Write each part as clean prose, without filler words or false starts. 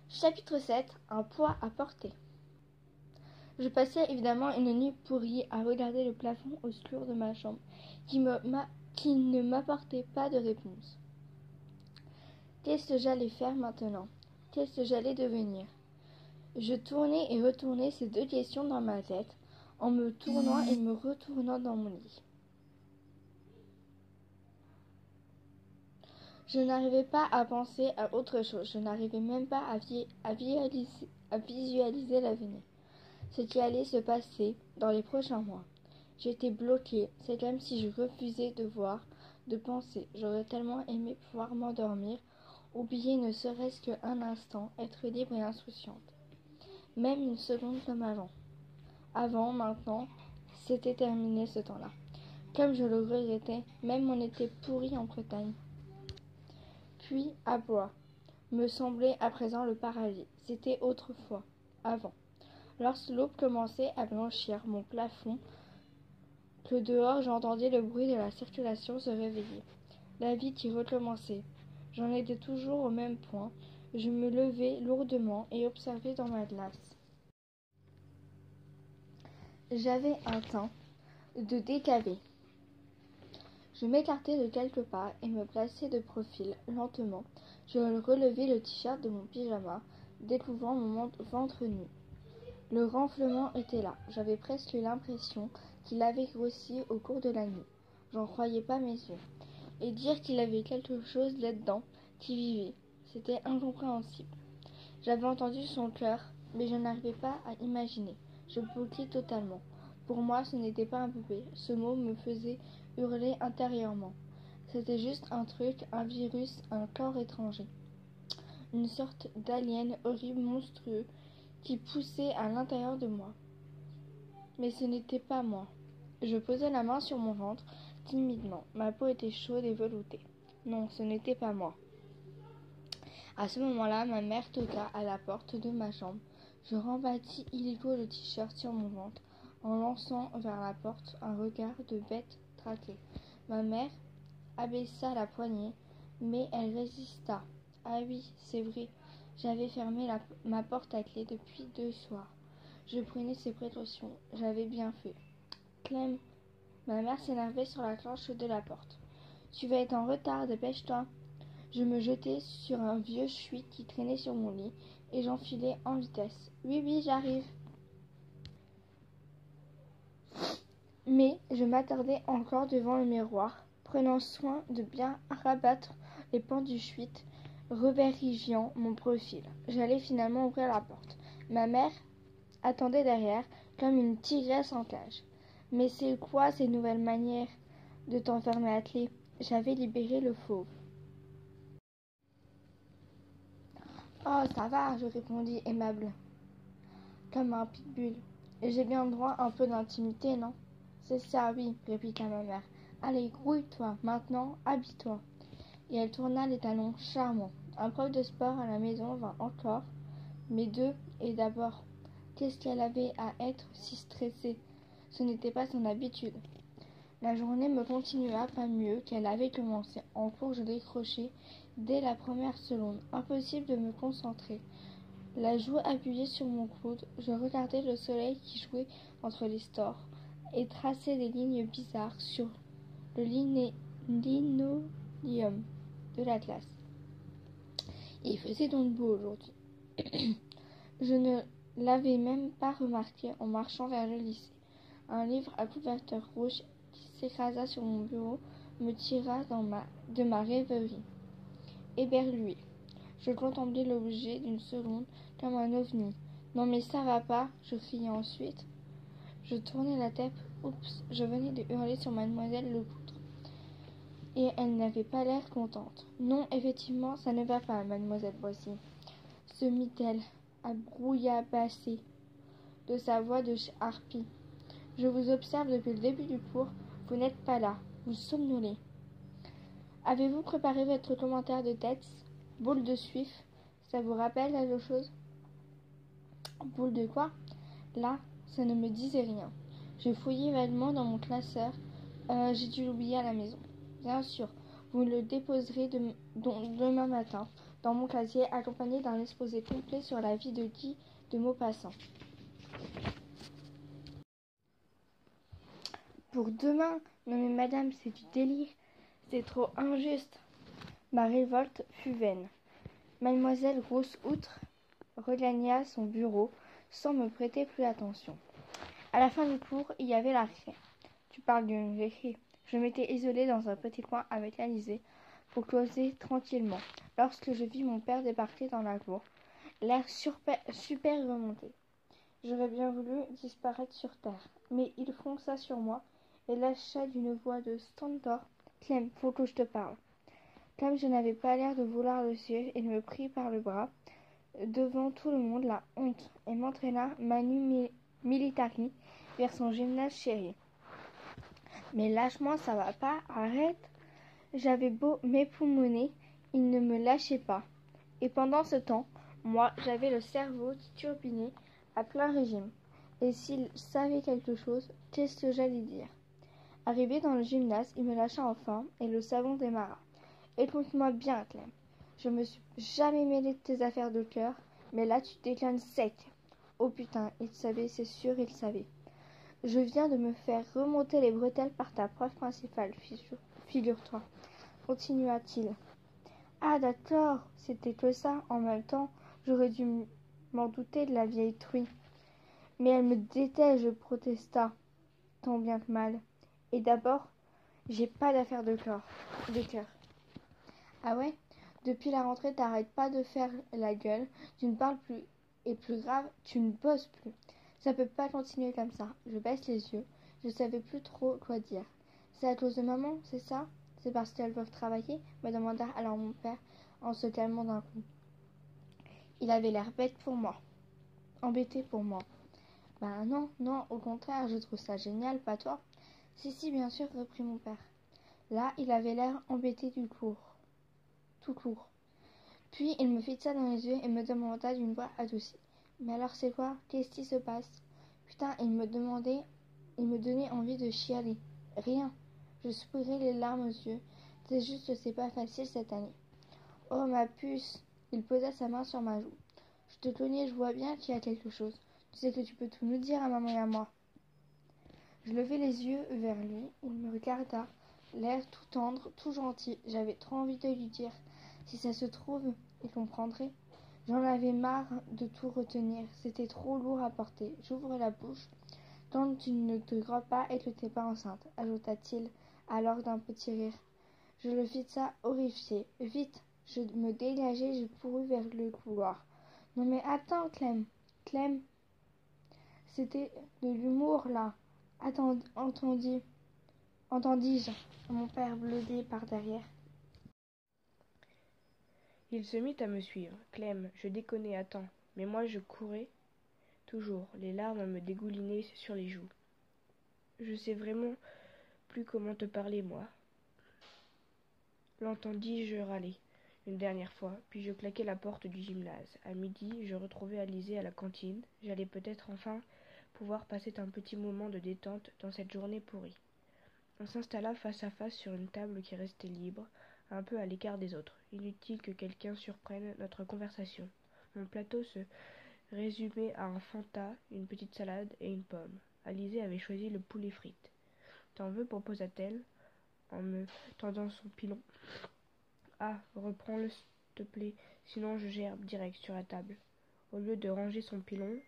Chapitre 7. Un poids à porter. Je passais évidemment une nuit pourrie à regarder le plafond obscur de ma chambre qui ne m'apportait pas de réponse. Qu'est-ce que j'allais faire maintenant? Qu'est-ce que j'allais devenir? Je tournais et retournais ces deux questions dans ma tête, en me tournant et me retournant dans mon lit. Je n'arrivais pas à penser à autre chose, je n'arrivais même pas à visualiser l'avenir, ce qui allait se passer dans les prochains mois. J'étais bloquée, c'est comme si je refusais de voir, de penser. J'aurais tellement aimé pouvoir m'endormir, oublier ne serait-ce qu'un instant, être libre et insouciante. Même une seconde comme avant. Avant, maintenant, c'était terminé ce temps-là. Comme je le regrettais, même mon été pourri en Bretagne. Puis, à Blois, me semblait à présent le paradis. C'était autrefois, avant. Lorsque l'aube commençait à blanchir mon plafond, que dehors j'entendais le bruit de la circulation se réveiller. La vie qui recommençait. J'en étais toujours au même point. Je me levais lourdement et observais dans ma glace. J'avais un teint de décavé. Je m'écartai de quelques pas et me plaçai de profil, lentement. Je relevai le t-shirt de mon pyjama, découvrant mon ventre nu. Le renflement était là. J'avais presque l'impression qu'il avait grossi au cours de la nuit. J'en croyais pas mes yeux. Et dire qu'il avait quelque chose là-dedans qui vivait, c'était incompréhensible. J'avais entendu son cœur, mais je n'arrivais pas à imaginer. Je bloquais totalement. Pour moi, ce n'était pas un bébé. Ce mot me faisait hurler intérieurement. C'était juste un truc, un virus, un corps étranger. Une sorte d'alien horrible, monstrueux, qui poussait à l'intérieur de moi. Mais ce n'était pas moi. Je posai la main sur mon ventre, timidement. Ma peau était chaude et veloutée. Non, ce n'était pas moi. À ce moment-là, ma mère toqua à la porte de ma chambre. Je rembattis illico le t-shirt sur mon ventre, en lançant vers la porte un regard de bête traquée. Ma mère abaissa la poignée, mais elle résista. Ah oui, c'est vrai, j'avais fermé ma porte à clé depuis 2 soirs. Je prenais ces précautions, j'avais bien fait. Clem, ma mère s'énervait sur la cloche de la porte. Tu vas être en retard, dépêche-toi. Je me jetai sur un vieux chuit qui traînait sur mon lit et j'enfilai en vitesse. Oui, j'arrive. Mais je m'attardai encore devant le miroir, prenant soin de bien rabattre les pans du chuit, revérifiant mon profil. J'allais finalement ouvrir la porte. Ma mère attendait derrière, comme une tigresse en cage. Mais c'est quoi ces nouvelles manières de t'enfermer à clé? J'avais libéré le fauve. Oh, ça va, je répondis aimable, comme un pitbull. J'ai bien le droit à un peu d'intimité, non? C'est ça, oui, répliqua ma mère. Allez, grouille-toi, maintenant, habille-toi. Et elle tourna les talons charmants. Un prof de sport à la maison vint encore, mais deux, et d'abord. Qu'est-ce qu'elle avait à être si stressée? Ce n'était pas son habitude. La journée me continua pas mieux qu'elle avait commencé. En cours, je décrochai dès la première seconde. Impossible de me concentrer. La joue appuyée sur mon coude, je regardais le soleil qui jouait entre les stores et traçait des lignes bizarres sur le linoleum de la classe. Il faisait donc beau aujourd'hui. Je ne l'avais même pas remarqué en marchant vers le lycée. Un livre à couverture rouge qui s'écrasa sur mon bureau me tira de ma rêverie. Éberlué, je contemplai l'objet d'une seconde comme un ovni. Non mais ça va pas, je criai ensuite. Je tournai la tête. Oups, je venais de hurler sur mademoiselle Lecoutre. Et elle n'avait pas l'air contente. Non, effectivement, ça ne va pas, mademoiselle Boissy, se mit-elle à brouillabasser de sa voix de harpie. Je vous observe depuis le début du cours. Vous n'êtes pas là. Vous somnolez. Avez-vous préparé votre commentaire de texte? Boule de suif, ça vous rappelle quelque chose? Boule de quoi? Là, ça ne me disait rien. Je fouillai vaguement dans mon classeur. J'ai dû l'oublier à la maison. Bien sûr, vous le déposerez demain matin. dans mon casier, accompagné d'un exposé complet sur la vie de Guy de Maupassant. Pour demain? Non mais madame, c'est du délire. C'est trop injuste. Ma révolte fut vaine. Mademoiselle Grosse-Outre regagna son bureau sans me prêter plus attention. À la fin du cours, il y avait la récré. Tu parles d'une récré. Je m'étais isolée dans un petit coin avec Alizée pour causer tranquillement, lorsque je vis mon père débarquer dans la cour, l'air super remonté. J'aurais bien voulu disparaître sur terre, mais il fonça sur moi et lâcha d'une voix de stentor. Clem, faut que je te parle. Comme je n'avais pas l'air de vouloir le suivre, il me prit par le bras, devant tout le monde, la honte, et m'entraîna manu militari vers son gymnase chéri. Mais lâche-moi, ça va pas, arrête. J'avais beau m'époumoner, il ne me lâchait pas. Et pendant ce temps, moi, j'avais le cerveau qui turbinait à plein régime. Et s'il savait quelque chose, qu'est-ce que j'allais dire? Arrivé dans le gymnase, il me lâcha enfin, et le savon démarra. Écoute-moi bien, Clem. Je me suis jamais mêlée de tes affaires de cœur, mais là tu déclines sec. Oh putain, il savait, c'est sûr, il savait. Je viens de me faire remonter les bretelles par ta prof principale, figure-toi, continua-t-il. Ah d'accord, c'était que ça. En même temps, j'aurais dû m'en douter de la vieille truie. Mais elle me déteste, je protesta, tant bien que mal. Et d'abord, j'ai pas d'affaires de cœur. Ah ouais? Depuis la rentrée, t'arrêtes pas de faire la gueule, tu ne parles plus, et plus grave, tu ne bosses plus. Ça peut pas continuer comme ça. Je baisse les yeux, je savais plus trop quoi dire. C'est à cause de maman, c'est ça? C'est parce qu'elles peuvent travailler? Me demanda alors mon père en se calmant d'un coup. Il avait l'air bête pour moi, embêté pour moi. Ben non, non, au contraire, je trouve ça génial, pas toi? Si, bien sûr, reprit mon père. Là, il avait l'air embêté tout court. Puis il me fixa dans les yeux et me demanda d'une voix adoucie. Mais alors c'est quoi? Qu'est-ce qui se passe? Putain, il me donnait envie de chialer. Rien. Je soupirais les larmes aux yeux. C'est juste que c'est pas facile cette année. Oh ma puce! Il posa sa main sur ma joue. Je te connais, je vois bien qu'il y a quelque chose. Tu sais que tu peux tout nous dire à maman et à moi. Je levai les yeux vers lui. Il me regarda, l'air tout tendre, tout gentil. J'avais trop envie de lui dire. Si ça se trouve, il comprendrait. J'en avais marre de tout retenir. C'était trop lourd à porter. J'ouvre la bouche. Tant que tu ne te crois pas et que t'es pas enceinte, ajouta-t-il alors d'un petit rire. Je le fixa horrifié. Vite, je me dégageai, je courus vers le couloir. Non mais attends, Clem, c'était de l'humour là. Attends, entendis-je mon père bleuté par derrière. Il se mit à me suivre. Clem, je déconnais, attends. Mais moi je courais toujours, les larmes me dégoulinaient sur les joues. Je sais vraiment plus comment te parler, moi. L'entendis-je râler une dernière fois, puis je claquai la porte du gymnase. À midi, je retrouvai Alizée à la cantine. J'allais peut-être enfin pouvoir passer un petit moment de détente dans cette journée pourrie. On s'installa face à face sur une table qui restait libre, un peu à l'écart des autres. Inutile que quelqu'un surprenne notre conversation. Mon plateau se résumait à un Fanta, une petite salade et une pomme. Alizée avait choisi le poulet frites. T'en veux, proposa-t-elle, en me tendant son pilon. Ah, reprends-le, s'il te plaît, sinon je gerbe direct sur la table. Au lieu de ranger son pilon,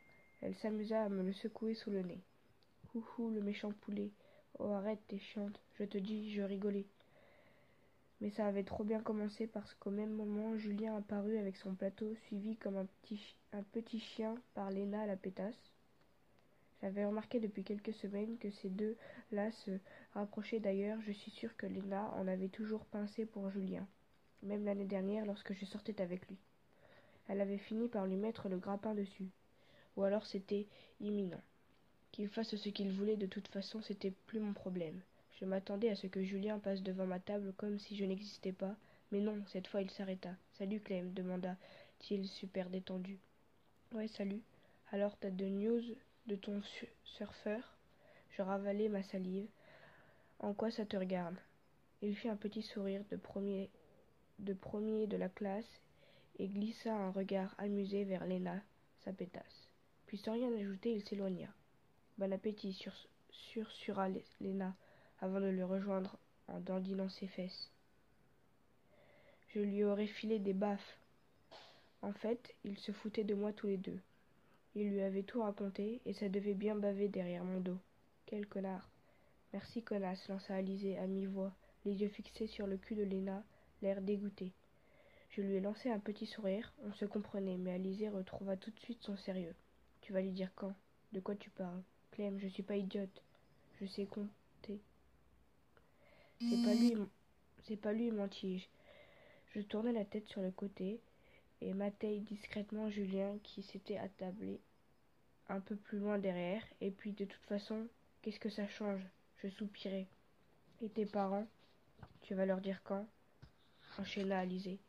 elle s'amusa à me le secouer sous le nez. Houhou, le méchant poulet. Oh, arrête, t'es chiante. Je te dis, je rigolais. Mais ça avait trop bien commencé parce qu'au même moment, Julien apparut avec son plateau, suivi comme un petit chien par Léna la pétasse. J'avais remarqué depuis quelques semaines que ces deux-là se rapprochaient. D'ailleurs, je suis sûre que Léna en avait toujours pincé pour Julien, même l'année dernière lorsque je sortais avec lui. Elle avait fini par lui mettre le grappin dessus. Ou alors c'était imminent. Qu'il fasse ce qu'il voulait, de toute façon, c'était plus mon problème. Je m'attendais à ce que Julien passe devant ma table comme si je n'existais pas, mais non, cette fois il s'arrêta. Salut Clem, demanda-t-il super détendu. Ouais, salut. Alors t'as de news de ton surfeur? Je ravalai ma salive. En quoi ça te regarde? Il fit un petit sourire de premier de la classe et glissa un regard amusé vers Léna, sa pétasse. Puis sans rien ajouter, il s'éloigna. Bon appétit, sursura Léna, avant de le rejoindre en dandinant ses fesses. Je lui aurais filé des baffes. En fait, ils se foutaient de moi tous les deux. Il lui avait tout raconté, et ça devait bien baver derrière mon dos. Quel connard. Merci, connasse, lança Alizée à mi-voix, les yeux fixés sur le cul de Léna, l'air dégoûté. Je lui ai lancé un petit sourire, on se comprenait, mais Alizée retrouva tout de suite son sérieux. Tu vas lui dire quand? De quoi tu parles? Clem, je suis pas idiote. Je sais compter. C'est pas lui, mentis-je. Je tournai la tête sur le côté et matai discrètement Julien qui s'était attablé un peu plus loin derrière. Et puis, de toute façon, qu'est-ce que ça change? Je soupirai. Et tes parents? Tu vas leur dire quand? Enchaîna Alizée.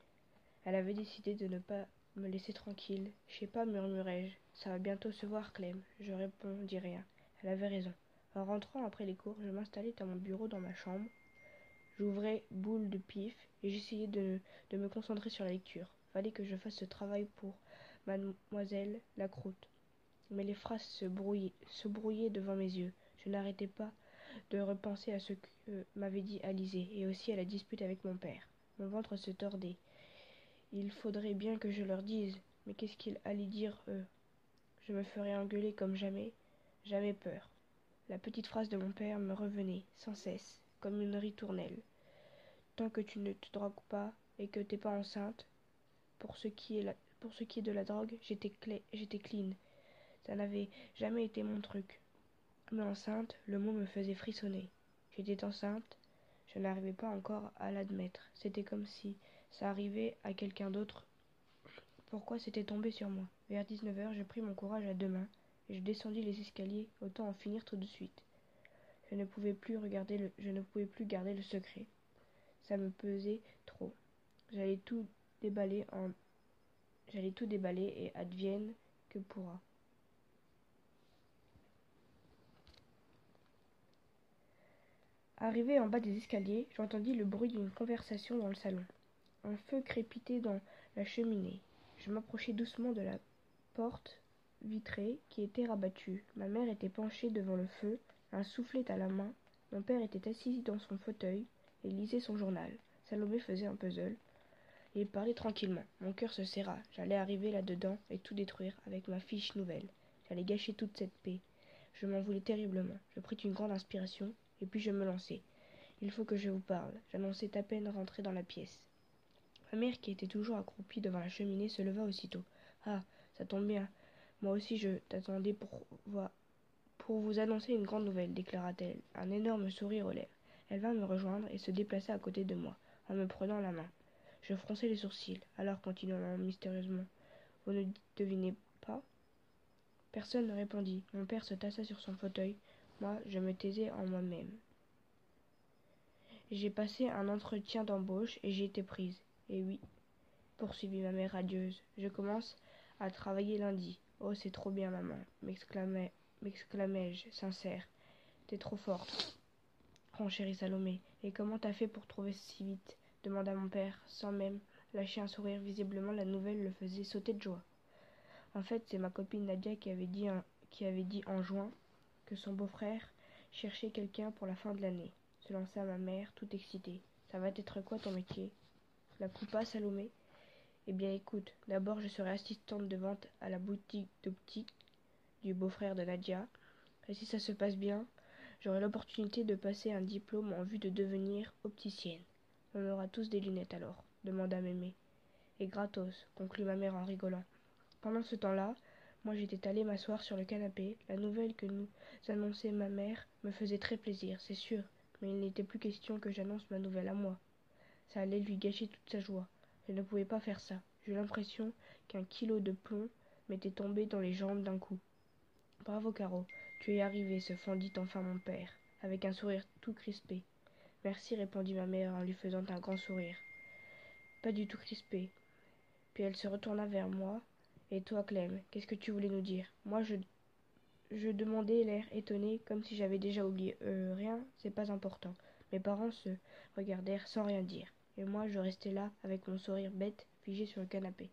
Elle avait décidé de ne pas me laisser tranquille. Je sais pas, murmurai-je. Ça va bientôt se voir, Clem. Je répondis rien. Elle avait raison. En rentrant après les cours, je m'installai à mon bureau dans ma chambre. J'ouvrais boule de pif et j'essayais de me concentrer sur la lecture. Fallait que je fasse ce travail pour mademoiselle Lacroute. Mais les phrases se brouillaient devant mes yeux. Je n'arrêtais pas de repenser à ce que m'avait dit Alizée et aussi à la dispute avec mon père. Mon ventre se tordait. Il faudrait bien que je leur dise, mais qu'est-ce qu'ils allaient dire, eux? Je me ferais engueuler comme jamais. J'avais peur. La petite phrase de mon père me revenait, sans cesse, comme une ritournelle. Tant que tu ne te drogues pas et que t'es pas enceinte, pour ce qui est de la drogue, j'étais clean. Ça n'avait jamais été mon truc. Mais enceinte, le mot me faisait frissonner. J'étais enceinte, je n'arrivais pas encore à l'admettre. C'était comme si ça arrivait à quelqu'un d'autre. Pourquoi c'était tombé sur moi? Vers 19h, je pris mon courage à deux mains et je descendis les escaliers, autant en finir tout de suite. Je ne pouvais plus garder le secret. Ça me pesait trop. J'allais tout déballer et advienne que pourra. Arrivé en bas des escaliers, j'entendis le bruit d'une conversation dans le salon. Un feu crépitait dans la cheminée. Je m'approchai doucement de la porte vitrée qui était rabattue. Ma mère était penchée devant le feu, un soufflet à la main. Mon père était assis dans son fauteuil et lisait son journal. Salomé faisait un puzzle et parlait tranquillement. Mon cœur se serra. J'allais arriver là-dedans et tout détruire avec ma fiche nouvelle. J'allais gâcher toute cette paix. Je m'en voulais terriblement. Je pris une grande inspiration et puis je me lançai. Il faut que je vous parle. J'annonçai à peine rentré dans la pièce. Ma mère, qui était toujours accroupie devant la cheminée, se leva aussitôt. Ah, ça tombe bien. Moi aussi je t'attendais pour vous annoncer une grande nouvelle, déclara-t-elle, un énorme sourire aux lèvres. Elle vint me rejoindre et se déplaça à côté de moi, en me prenant la main. Je fronçai les sourcils. Alors, continua mystérieusement, vous ne devinez pas? Personne ne répondit. Mon père se tassa sur son fauteuil. Moi, je me taisais en moi-même. J'ai passé un entretien d'embauche et j'ai été prise. Et oui, poursuivit ma mère radieuse, je commence à travailler lundi. Oh, c'est trop bien, maman, m'exclamai-je, sincère. T'es trop forte. Oh, chérie Salomé, et comment t'as fait pour trouver si vite? Demanda mon père, sans même lâcher un sourire. Visiblement, la nouvelle le faisait sauter de joie. En fait, c'est ma copine Nadia qui avait dit en juin que son beau-frère cherchait quelqu'un pour la fin de l'année. Se lança ma mère, tout excitée. Ça va être quoi ton métier? La coupa, Salomé? Eh bien, écoute, d'abord je serai assistante de vente à la boutique d'optique du beau-frère de Nadia. Et si ça se passe bien, j'aurai l'opportunité de passer un diplôme en vue de devenir opticienne. On aura tous des lunettes alors, demanda Mémé. Et gratos, conclut ma mère en rigolant. Pendant ce temps-là, moi j'étais allée m'asseoir sur le canapé. La nouvelle que nous annonçait ma mère me faisait très plaisir, c'est sûr, mais il n'était plus question que j'annonce ma nouvelle à moi. Ça allait lui gâcher toute sa joie. Je ne pouvais pas faire ça. J'eus l'impression qu'un kilo de plomb m'était tombé dans les jambes d'un coup. Bravo, Caro, tu es arrivée, se fendit enfin mon père, avec un sourire tout crispé. Merci, répondit ma mère en lui faisant un grand sourire. Pas du tout crispé. Puis elle se retourna vers moi. Et toi, Clem, qu'est-ce que tu voulais nous dire? Moi, je demandais, l'air étonné, comme si j'avais déjà oublié. Rien, c'est pas important. Mes parents se regardèrent sans rien dire. Et moi, je restais là, avec mon sourire bête, figé sur le canapé.